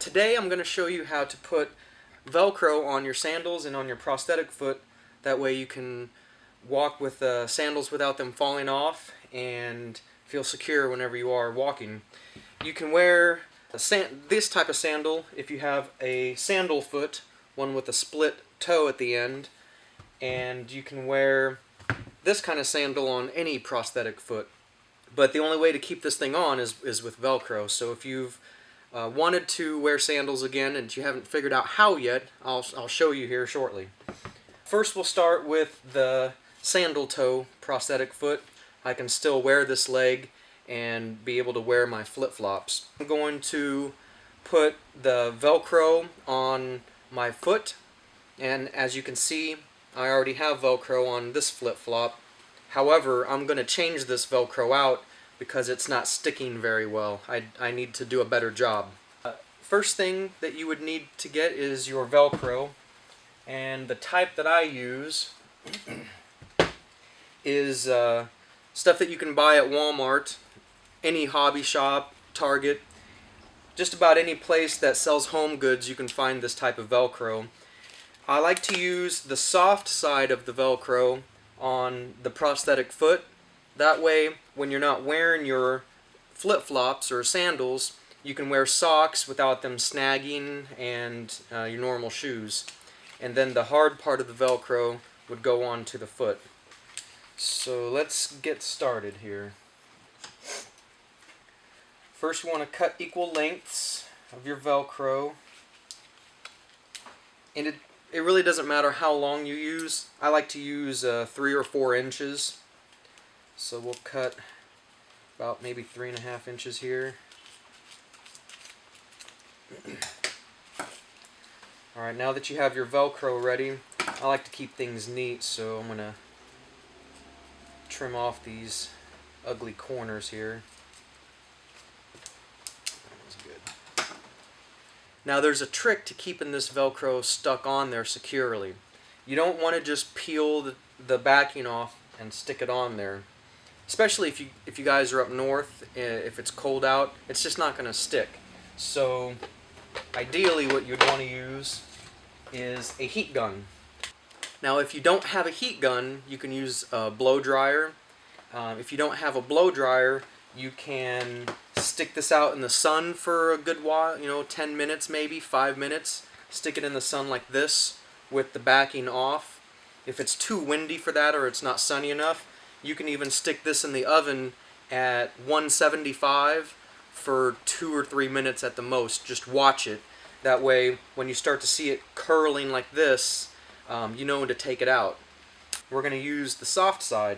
Today I'm going to show you how to put velcro on your sandals and on your prosthetic foot. That way you can walk with sandals without them falling off and feel secure whenever you are walking. You can wear this type of sandal if you have a sandal foot, one with a split toe at the end, and you can wear this kind of sandal on any prosthetic foot. But the only way to keep this thing on is with velcro. So if you've wanted to wear sandals again and you haven't figured out how yet, I'll show you here shortly. First we'll start with the sandal toe prosthetic foot. I can still wear this leg and be able to wear my flip-flops. I'm going to put the velcro on my foot, and as you can see I already have velcro on this flip-flop. However, I'm going to change this velcro out because it's not sticking very well. I need to do a better job. First thing that you would need to get is your velcro, and the type that I use is stuff that you can buy at Walmart, any hobby shop, Target, just about any place that sells home goods you can find this type of velcro. I like to use the soft side of the velcro on the prosthetic foot. That way, when you're not wearing your flip-flops or sandals, you can wear socks without them snagging and your normal shoes. And then the hard part of the velcro would go on to the foot. So let's get started here. First you want to cut equal lengths of your velcro. And it really doesn't matter how long you use. I like to use 3 or 4 inches. So we'll cut about maybe 3.5 inches here. Alright, now that you have your velcro ready, I like to keep things neat, so I'm going to trim off these ugly corners here. That's good. Now there's a trick to keeping this velcro stuck on there securely. You don't want to just peel the backing off and stick it on there. Especially if you guys are up north, if it's cold out, it's just not going to stick. So ideally what you'd want to use is a heat gun. Now if you don't have a heat gun, you can use a blow dryer. If you don't have a blow dryer, you can stick this out in the sun for a good while, 10 minutes maybe, 5 minutes. Stick it in the sun like this with the backing off. If it's too windy for that or it's not sunny enough, you can even stick this in the oven at 175 for 2 or 3 minutes at the most. Just watch it. That way, when you start to see it curling like this, you know when to take it out. We're going to use the soft side.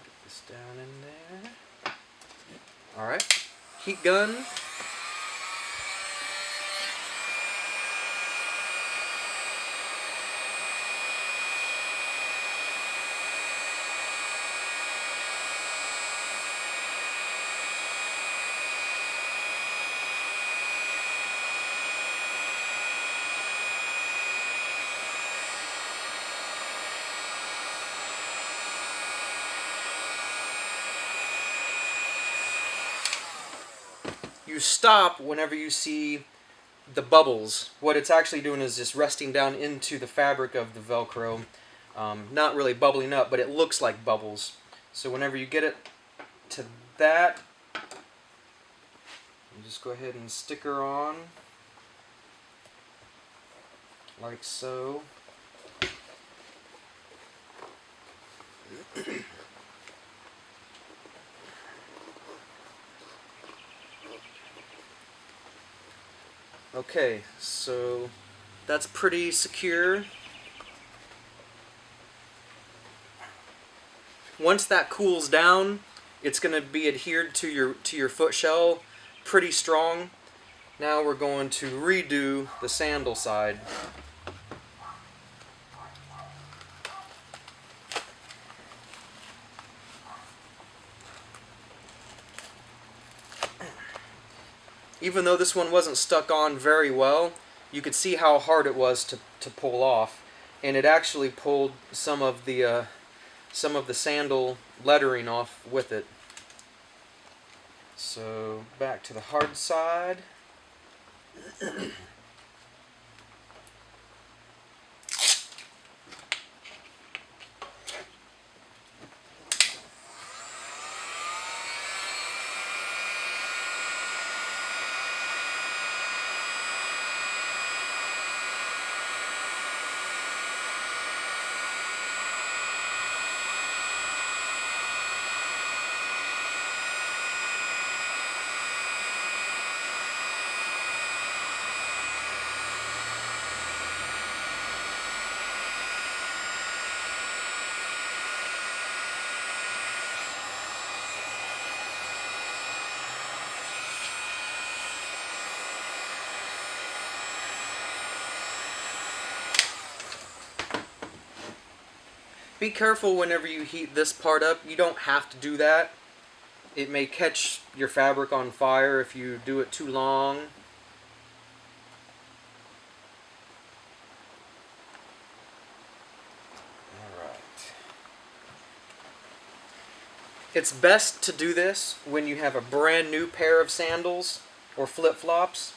Get this down in there. Alright, heat gun. You stop whenever you see the bubbles. What it's actually doing is just resting down into the fabric of the velcro. Not really bubbling up, but it looks like bubbles. So whenever you get it to that, you just go ahead and stick her on like so. Okay, so that's pretty secure. Once that cools down, it's going to be adhered to your foot shell pretty strong. Now we're going to redo the sandal side. Even though this one wasn't stuck on very well, you could see how hard it was to pull off. And it actually pulled some of the some of the sandal lettering off with it. So back to the hard side. Be careful whenever you heat this part up. You don't have to do that. It may catch your fabric on fire if you do it too long. Alright. It's best to do this when you have a brand new pair of sandals or flip-flops.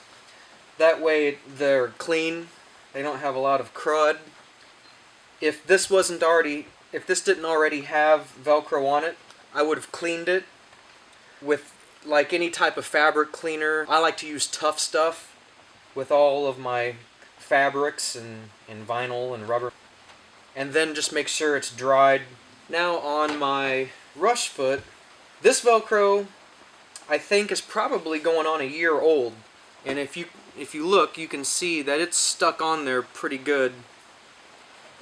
That way they're clean. They don't have a lot of crud. If this didn't already have Velcro on it, I would have cleaned it with like any type of fabric cleaner. I like to use Tough Stuff with all of my fabrics and vinyl and rubber. And then just make sure it's dried. Now on my rush foot, this Velcro I think is probably going on a year old. And if you look, you can see that it's stuck on there pretty good.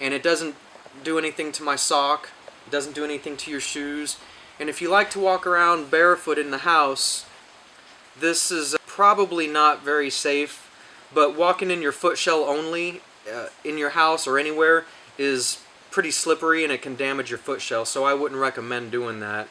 And it doesn't do anything to my sock. It doesn't do anything to your shoes. And if you like to walk around barefoot in the house, this is probably not very safe. But walking in your foot shell only in your house or anywhere is pretty slippery and it can damage your foot shell. So I wouldn't recommend doing that.